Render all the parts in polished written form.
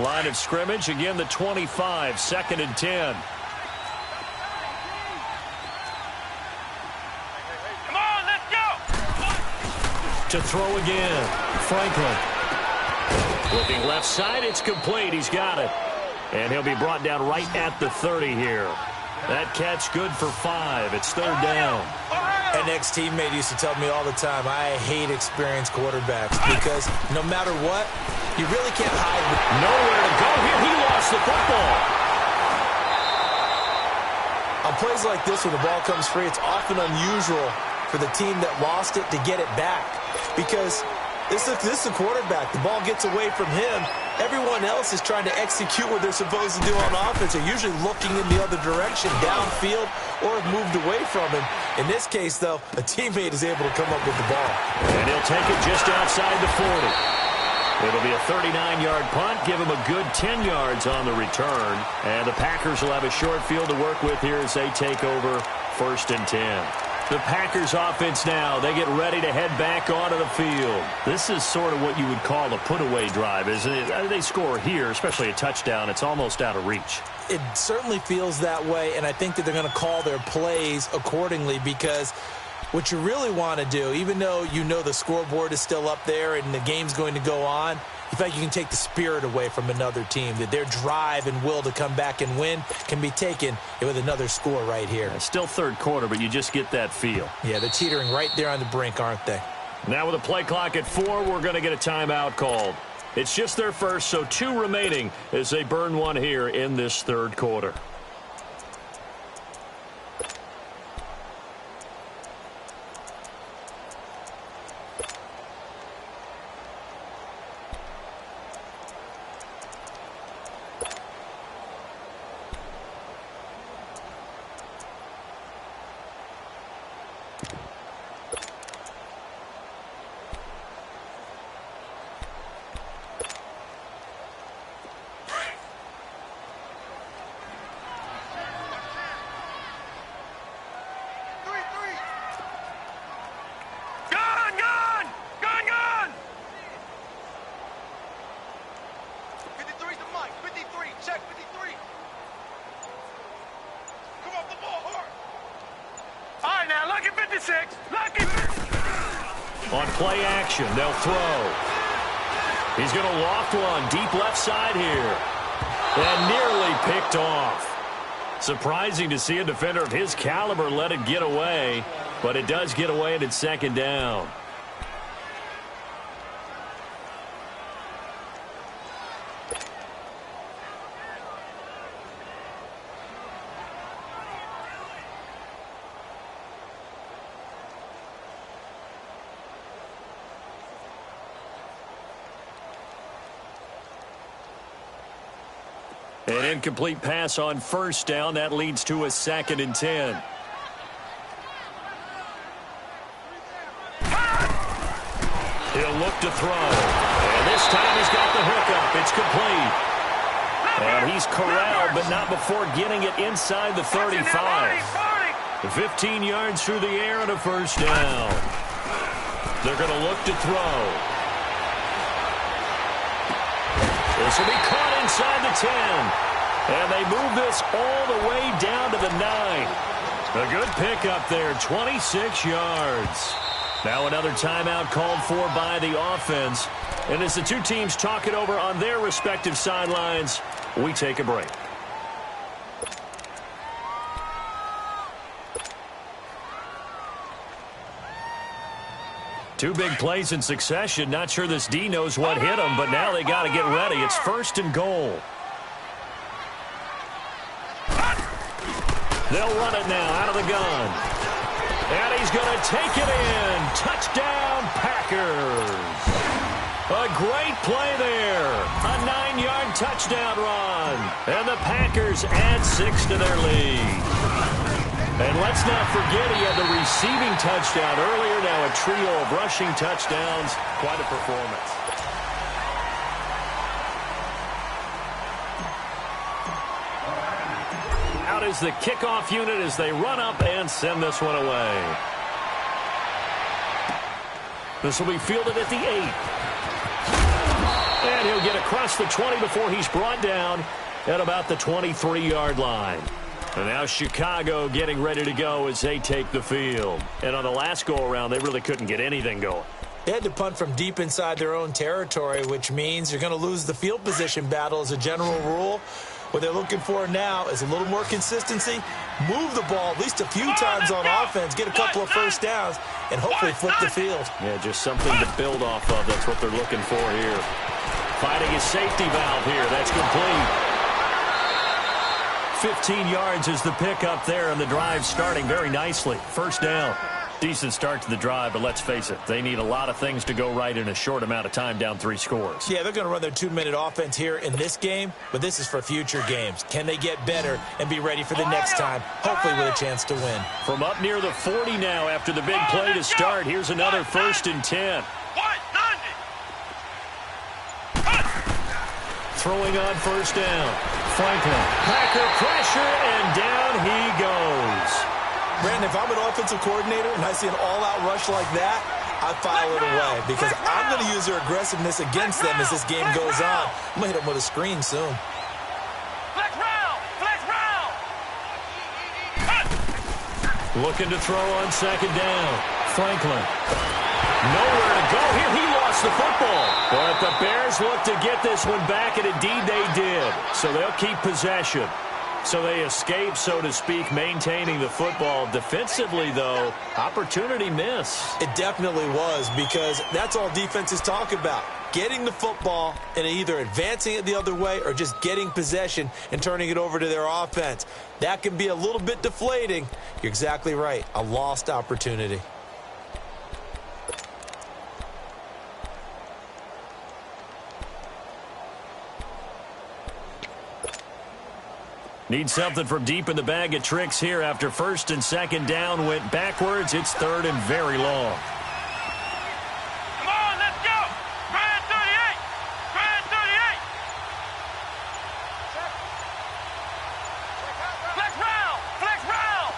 Line of scrimmage, again the 25, 2nd and 10. Come on, let's go! To throw again, Franklin. Looking left side, it's complete. He's got it. And he'll be brought down right at the 30 here. That catch good for 5. It's 3rd down. An ex-teammate used to tell me all the time, I hate experienced quarterbacks because no matter what, you really can't hide. Nowhere to go here. He lost the football. On plays like this where the ball comes free, it's often unusual for the team that lost it to get it back because this is a quarterback. The ball gets away from him. Everyone else is trying to execute what they're supposed to do on offense. They're usually looking in the other direction, downfield, or have moved away from him. In this case, though, a teammate is able to come up with the ball. And he'll take it just outside the 40. It'll be a 39-yard punt, give him a good 10 yards on the return. And the Packers will have a short field to work with here as they take over 1st and 10. The Packers offense now, they get ready to head back onto the field. This is sort of what you would call a put-away drive, isn't it? They score here, especially a touchdown. It's almost out of reach. It certainly feels that way, and I think that they're going to call their plays accordingly because what you really want to do, even though you know the scoreboard is still up there and the game's going to go on, in fact, you can take the spirit away from another team, that their drive and will to come back and win can be taken with another score right here. Yeah, still 3rd quarter, but you just get that feel. Yeah, they're teetering right there on the brink, aren't they? Now with a play clock at 4, we're going to get a timeout called. It's just their first, so 2 remaining as they burn one here in this 3rd quarter. On play action, they'll throw. He's going to loft one deep left side here. And nearly picked off. Surprising to see a defender of his caliber let it get away, but it does get away and it's 2nd down. An incomplete pass on 1st down. That leads to a 2nd and 10. He'll look to throw. And this time he's got the hookup. It's complete. And he's corralled, but not before getting it inside the 35. 15 yards through the air and a 1st down. They're going to look to throw. This will be caught inside the 10. And they move this all the way down to the 9. A good pickup there, 26 yards. Now another timeout called for by the offense. And as the 2 teams talk it over on their respective sidelines, we take a break. Two big plays in succession. Not sure this D knows what hit him, but now they got to get ready. It's 1st and goal. They'll run it now out of the gun. And he's going to take it in. Touchdown, Packers. A great play there. A 9-yard touchdown run. And the Packers add 6 to their lead. And let's not forget he had the receiving touchdown earlier. Now a trio of rushing touchdowns. Quite a performance. Out is the kickoff unit as they run up and send this one away. This will be fielded at the 8. And he'll get across the 20 before he's brought down at about the 23-yard line. And now Chicago getting ready to go as they take the field. And on the last go-around, they really couldn't get anything going. They had to punt from deep inside their own territory, which means you're going to lose the field position battle as a general rule. What they're looking for now is a little more consistency, move the ball at least a few times on offense, get a couple of first downs, and hopefully flip the field. Yeah, just something to build off of. That's what they're looking for here. Finding his safety valve here. That's complete. 15 yards is the pickup there, and the drive starting very nicely. First down. Decent start to the drive, but let's face it, they need a lot of things to go right in a short amount of time, down 3 scores. Yeah, they're going to run their 2-minute offense here in this game, but this is for future games. Can they get better and be ready for the next time, hopefully with a chance to win? From up near the 40 now after the big play to start, here's another 1st and 10. Throwing on first down. Franklin. Packer pressure, and down he goes. Brandon, if I'm an offensive coordinator and I see an all-out rush like that, I file it away because I'm going to use their aggressiveness against them as this game goes on. I'm going to hit them with a screen soon. Flex round! Flex round! Looking to throw on 2nd down. Franklin. Nowhere to go here. He lost the football. But the Bears look to get this one back, and indeed they did. So they'll keep possession. So they escape, so to speak, maintaining the football. Defensively, though, opportunity miss. It definitely was, because that's all defenses talk about. Getting the football and either advancing it the other way or just getting possession and turning it over to their offense. That can be a little bit deflating. You're exactly right. A lost opportunity. Need something from deep in the bag of tricks here after 1st and 2nd down went backwards. It's 3rd and very long. Come on, let's go! Grand 38! Grand 38! Flex round! Flex round!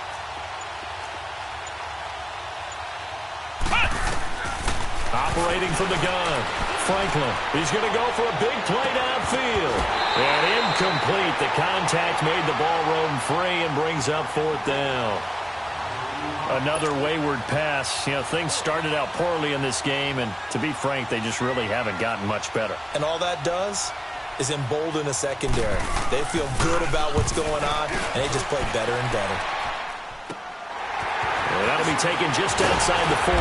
Operating from the gun. Franklin. He's going to go for a big play downfield. And incomplete. The contact made the ball roam free and brings up 4th down. Another wayward pass. You know, things started out poorly in this game, and to be frank, they just really haven't gotten much better. And all that does is embolden a secondary. They feel good about what's going on, and they just play better and better. And that'll be taken just outside the 40.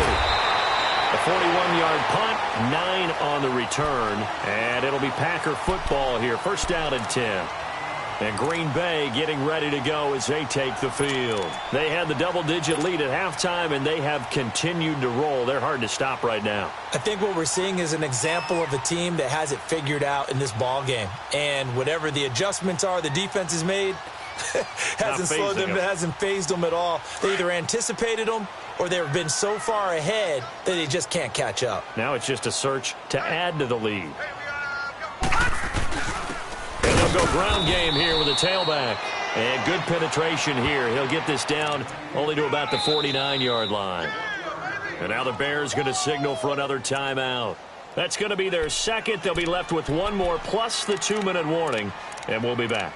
A 41-yard punt, 9 on the return, and it'll be Packer football here. 1st down and 10. And Green Bay getting ready to go as they take the field. They had the double-digit lead at halftime, and they have continued to roll. They're hard to stop right now. I think what we're seeing is an example of a team that has it figured out in this ball game. And whatever the adjustments are the defense has made, hasn't slowed them, hasn't phased them at all. They either anticipated them or they've been so far ahead that they just can't catch up. Now it's just a search to add to the lead. And they'll go ground game here with a tailback. And good penetration here. He'll get this down only to about the 49-yard line. And now the Bears going to signal for another timeout. That's going to be their 2nd. They'll be left with 1 more plus the 2-minute warning. And we'll be back.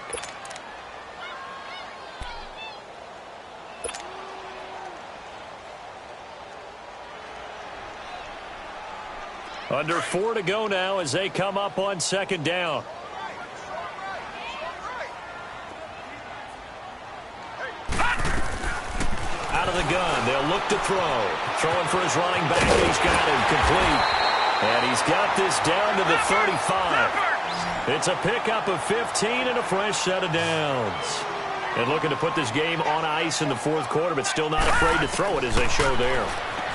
Under 4 to go now as they come up on 2nd down. Out of the gun, they'll look to throw. Throwing for his running back, and he's got him complete. And he's got this down to the 35. It's a pickup of 15 and a fresh set of downs. And looking to put this game on ice in the 4th quarter, but still not afraid to throw it as they show there.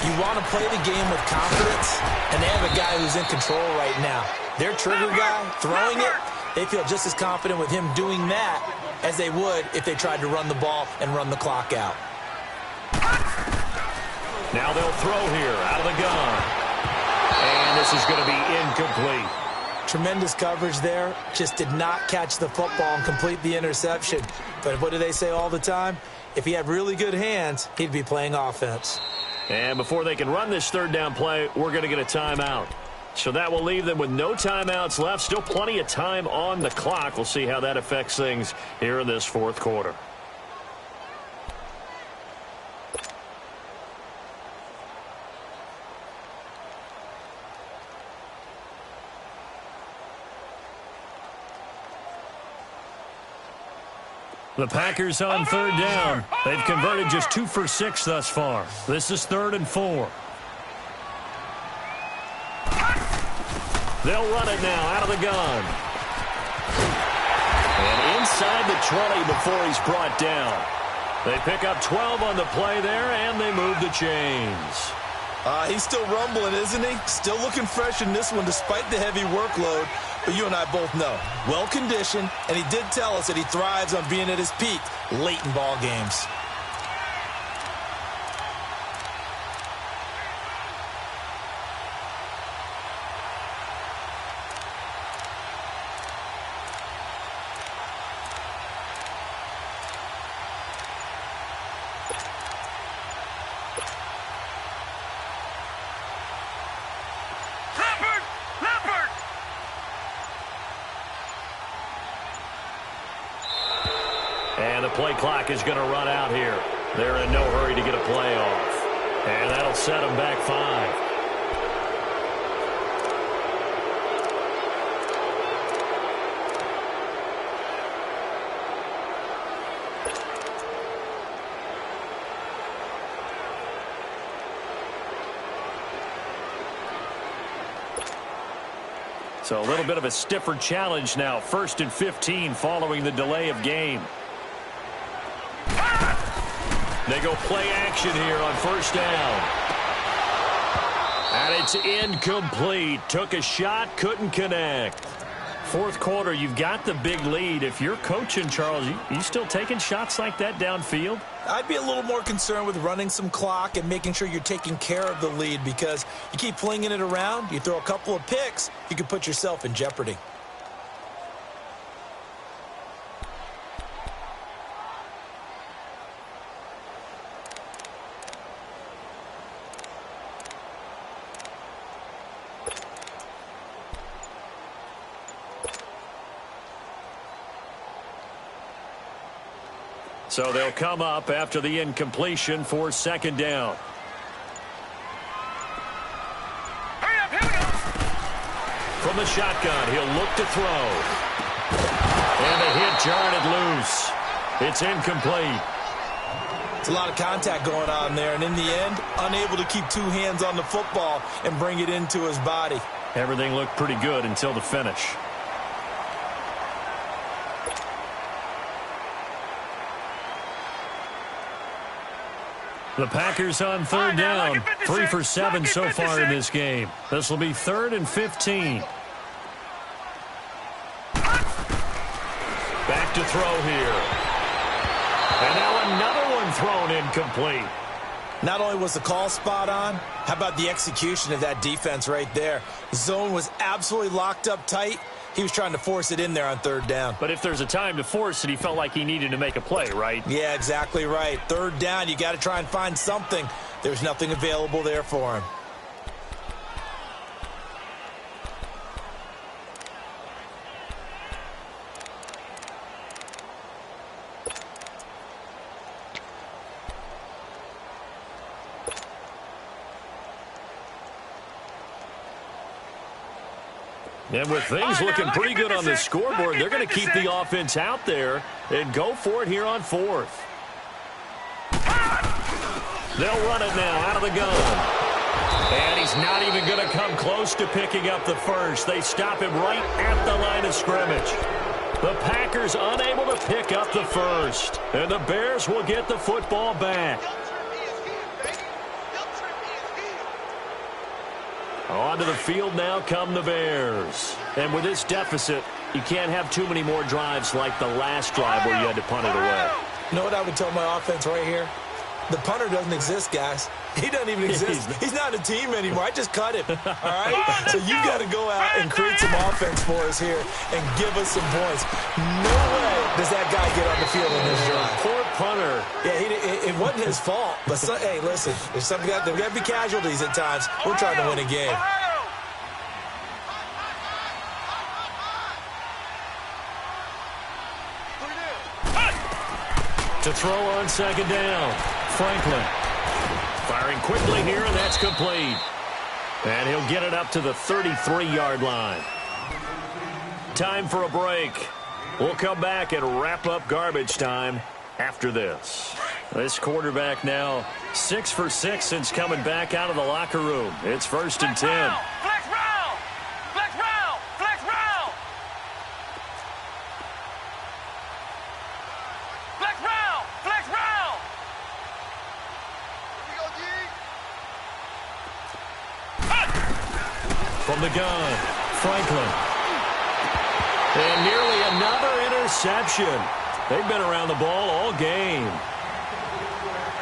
You want to play the game with confidence, and they have a guy who's in control right now. Their trigger guy, throwing it, they feel just as confident with him doing that as they would if they tried to run the ball and run the clock out. Now they'll throw here out of the gun. And this is going to be incomplete. Tremendous coverage there. Just did not catch the football and complete the interception. But what do they say all the time? If he had really good hands, he'd be playing offense. And before they can run this 3rd down play, we're going to get a timeout. So that will leave them with no timeouts left. Still plenty of time on the clock. We'll see how that affects things here in this fourth quarter. The Packers on third down. They've converted just 2 for 6 thus far. This is 3rd and 4. They'll run it now out of the gun. And inside the 20 before he's brought down. They pick up 12 on the play there, and they move the chains. He's still rumbling, isn't he? Still looking fresh in this one despite the heavy workload. But you and I both know, well-conditioned, and he did tell us that he thrives on being at his peak late in ball games. And the play clock is going to run out here. They're in no hurry to get a play off. And that'll set them back 5. So a little bit of a stiffer challenge now. 1st and 15 following the delay of game. They go play action here on 1st down. And it's incomplete. Took a shot, couldn't connect. 4th quarter, you've got the big lead. If you're coaching, Charles, you still taking shots like that downfield? I'd be a little more concerned with running some clock and making sure you're taking care of the lead, because you keep flinging it around, you throw a couple of picks, you can put yourself in jeopardy. So they'll come up after the incompletion for 2nd down. From the shotgun, he'll look to throw. And the hit jarred it loose. It's incomplete. It's a lot of contact going on there, and in the end, unable to keep 2 hands on the football and bring it into his body. Everything looked pretty good until the finish. The Packers on 3rd down. 3 for 7 so far in this game. This will be 3rd and 15. Back to throw here. And now another one thrown incomplete. Not only was the call spot on, how about the execution of that defense right there? The zone was absolutely locked up tight. He was trying to force it in there on 3rd down. But if there's a time to force it, he felt like he needed to make a play, right? Yeah, exactly right. 3rd down, you got to try and find something. There's nothing available there for him. And with things looking pretty good on the scoreboard, they're going to keep the offense out there and go for it here on 4th. They'll run it now out of the gun. And he's not even going to come close to picking up the first. They stop him right at the line of scrimmage. The Packers unable to pick up the first. And the Bears will get the football back. Onto the field now come the Bears. And with this deficit, you can't have too many more drives like the last drive where you had to punt it away. You know what I would tell my offense right here? The punter doesn't exist, guys. He doesn't even exist. He's not a team anymore. I just cut him. All right? So you've got to go out and create some offense for us here and give us some points. No way does that guy get on the field in this drive. Poor punter. Yeah, it wasn't his fault. But, hey, listen, there's got to be casualties at times. We're trying to win a game. To throw on second down, Franklin. Firing quickly here, and that's complete. And he'll get it up to the 33-yard line. Time for a break. We'll come back and wrap up garbage time after this. This quarterback now 6 for 6 since coming back out of the locker room. It's 1st and 10. Flex round! Flex round! Flex round! Flex round! Flex round! Here we go, G! From the gun, Franklin. And nearly another interception. They've been around the ball all game.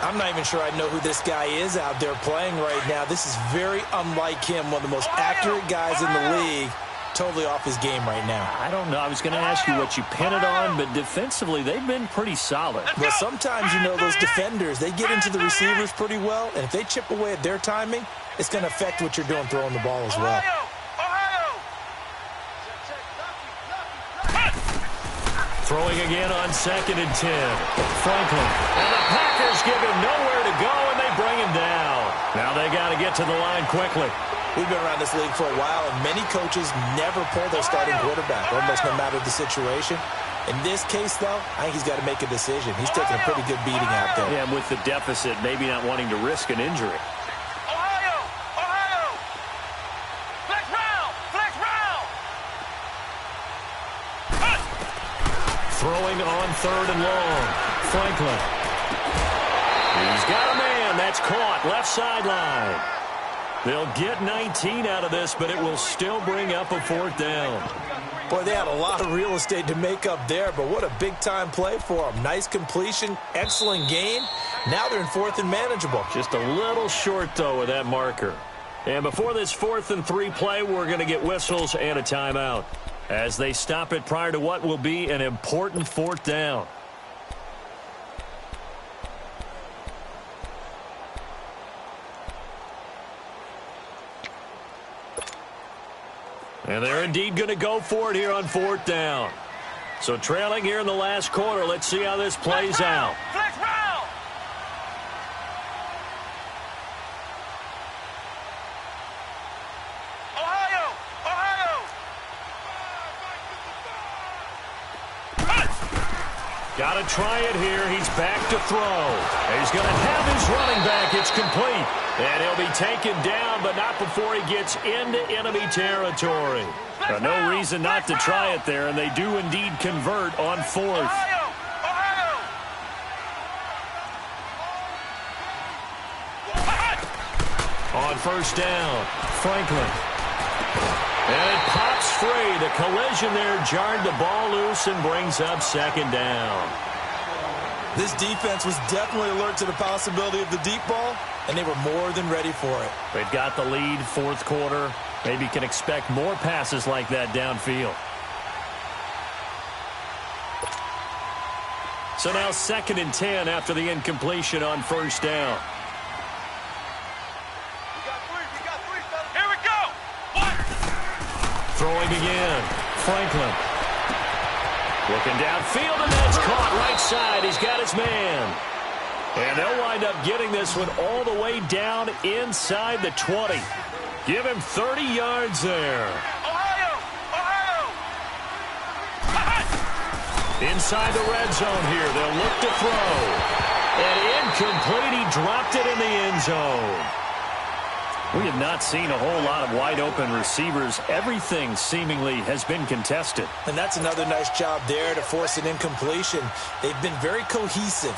I'm not even sure I know who this guy is out there playing right now. This is very unlike him, one of the most accurate guys in the league. Totally off his game right now. I don't know. I was going to ask you what you pin it on, but defensively, they've been pretty solid. Well, sometimes, you know, those defenders, they get into the receivers pretty well, and if they chip away at their timing, it's going to affect what you're doing throwing the ball as well. Throwing again on 2nd and 10. Franklin. And the Packers give him nowhere to go, and they bring him down. Now they got to get to the line quickly. We've been around this league for a while, and many coaches never pull their starting quarterback, almost no matter the situation. In this case, though, I think he's got to make a decision. He's taking a pretty good beating out there. Yeah, and with the deficit, maybe not wanting to risk an injury. Throwing on 3rd and long. Franklin. He's got a man. That's caught. Left sideline. They'll get 19 out of this, but it will still bring up a 4th down. Boy, they had a lot of real estate to make up there, but what a big-time play for them. Nice completion, excellent game. Now they're in 4th and manageable. Just a little short, though, with that marker. And before this 4th and 3 play, we're going to get whistles and a timeout as they stop it prior to what will be an important 4th down. And they're indeed going to go for it here on 4th down. So trailing here in the last quarter, let's see how this plays out. Flex round! Got to try it here. He's back to throw. He's going to have his running back. It's complete. And he'll be taken down, but not before he gets into enemy territory. No reason not to try it there, and they do indeed convert on 4th. On 1st down, Franklin. And it pops free. The collision there jarred the ball loose and brings up 2nd down. This defense was definitely alert to the possibility of the deep ball, and they were more than ready for it. They've got the lead, 4th quarter. Maybe can expect more passes like that downfield. So now 2nd and 10 after the incompletion on 1st down. Throwing again, Franklin. Looking downfield, and that's caught right side. He's got his man. And they'll wind up getting this one all the way down inside the 20. Give him 30 yards there. Inside the red zone here, they'll look to throw. And incomplete, he dropped it in the end zone. We have not seen a whole lot of wide-open receivers. Everything seemingly has been contested. And that's another nice job there to force an incompletion. They've been very cohesive,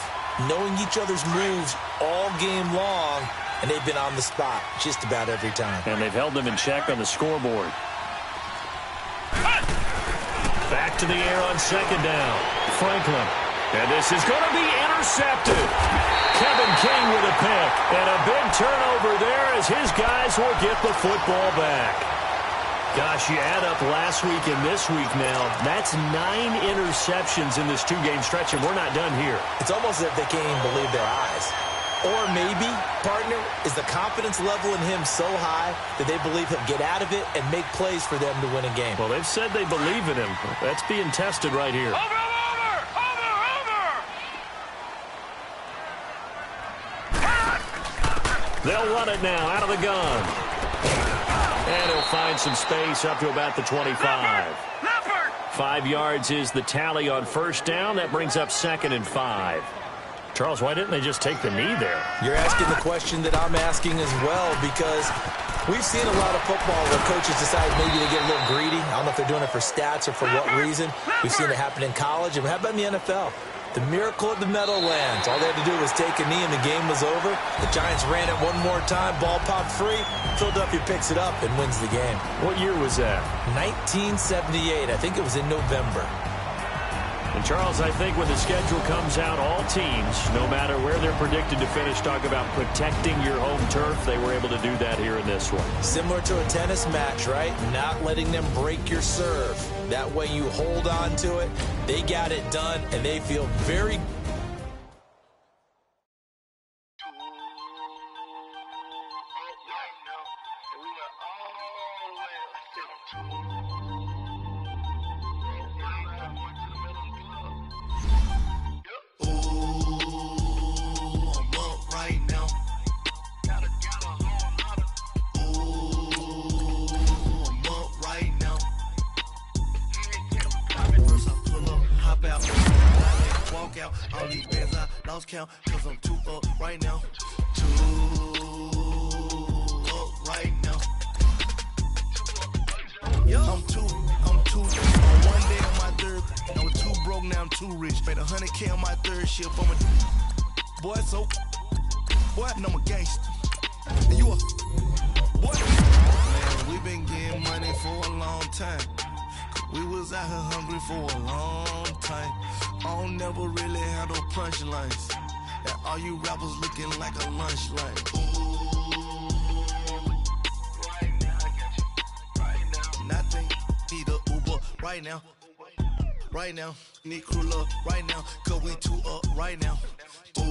knowing each other's moves all game long, and they've been on the spot just about every time. And they've held them in check on the scoreboard. Back to the air on 2nd down. Franklin. And this is going to be intercepted. Kevin King with a pick. And a big turnover there as his guys will get the football back. Gosh, you add up last week and this week now. That's 9 interceptions in this 2-game stretch, and we're not done here. It's almost as if they can't even believe their eyes. Or maybe, partner, is the confidence level in him so high that they believe he'll get out of it and make plays for them to win a game. Well, they've said they believe in him. That's being tested right here. They'll run it now out of the gun. And he'll find some space up to about the 25. 5 yards is the tally on first down. That brings up 2nd and 5. Charles, why didn't they just take the knee there? You're asking the question that I'm asking as well, because we've seen a lot of football where coaches decide maybe to get a little greedy. I don't know if they're doing it for stats or for what reason. We've seen it happen in college. And how about in the NFL? The miracle of the Meadowlands. All they had to do was take a knee and the game was over. The Giants ran it one more time. Ball popped free. Philadelphia picks it up and wins the game. What year was that? 1978. I think it was in November. And, Charles, I think when the schedule comes out, all teams, no matter where they're predicted to finish, talk about protecting your home turf. They were able to do that here in this one. Similar to a tennis match, right? Not letting them break your serve. That way you hold on to it. They got it done, and they feel very all these bands I lost count, cause I'm too up right now. Too up right now. Yo, I'm too on one day on my third. I was too broke, now I'm too rich. Made 100K on my third shift. I'm a boy, so boy, and I'm a gangster. And you a boy. Man, we been getting money for a long time. We was out here hungry for a long time. I don't never really have no punchlines. And all you rappers looking like a lunch line. Right now, I got you. Right now. Nothing. Need a Uber right now. Right now. Need crew love right now. Cause we too up right now. Ooh,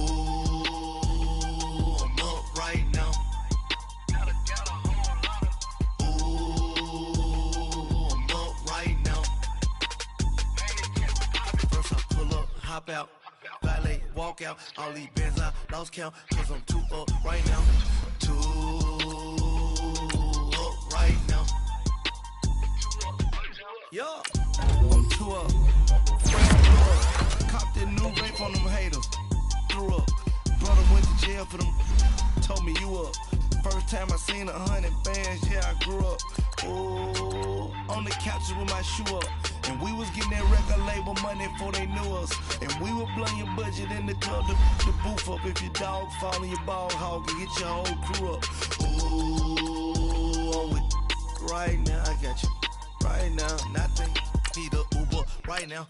I'm up right now. Hop out, valet, walk out. All these bands I lost count, cause I'm too up right now. Too up right now. Yo, I'm too up. Copped that new rape on them haters. Threw up. Brother went to jail for them. Told me you up. First time I seen 100 bands, yeah, I grew up. Ooh, on the couches with my shoe up. And we was getting that record label money before they knew us. And we were blowing your budget in the club, the booth up. If your dog fall in your ball hog and get your whole crew up. Ooh, I'm with right now, I got you. Right now, nothing. Need a Uber right now.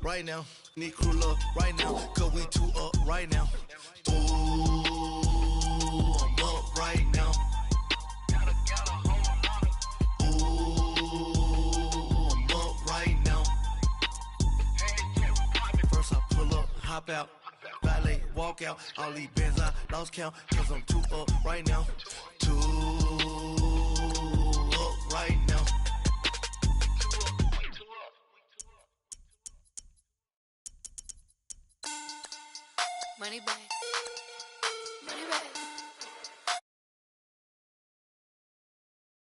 Right now, need crew love right now. Cause we too up right now. Ooh, I'm up right now. Hop out, valet, walk out. All these bands I lost count, cause I'm too up right now. Too up right now. Money bag.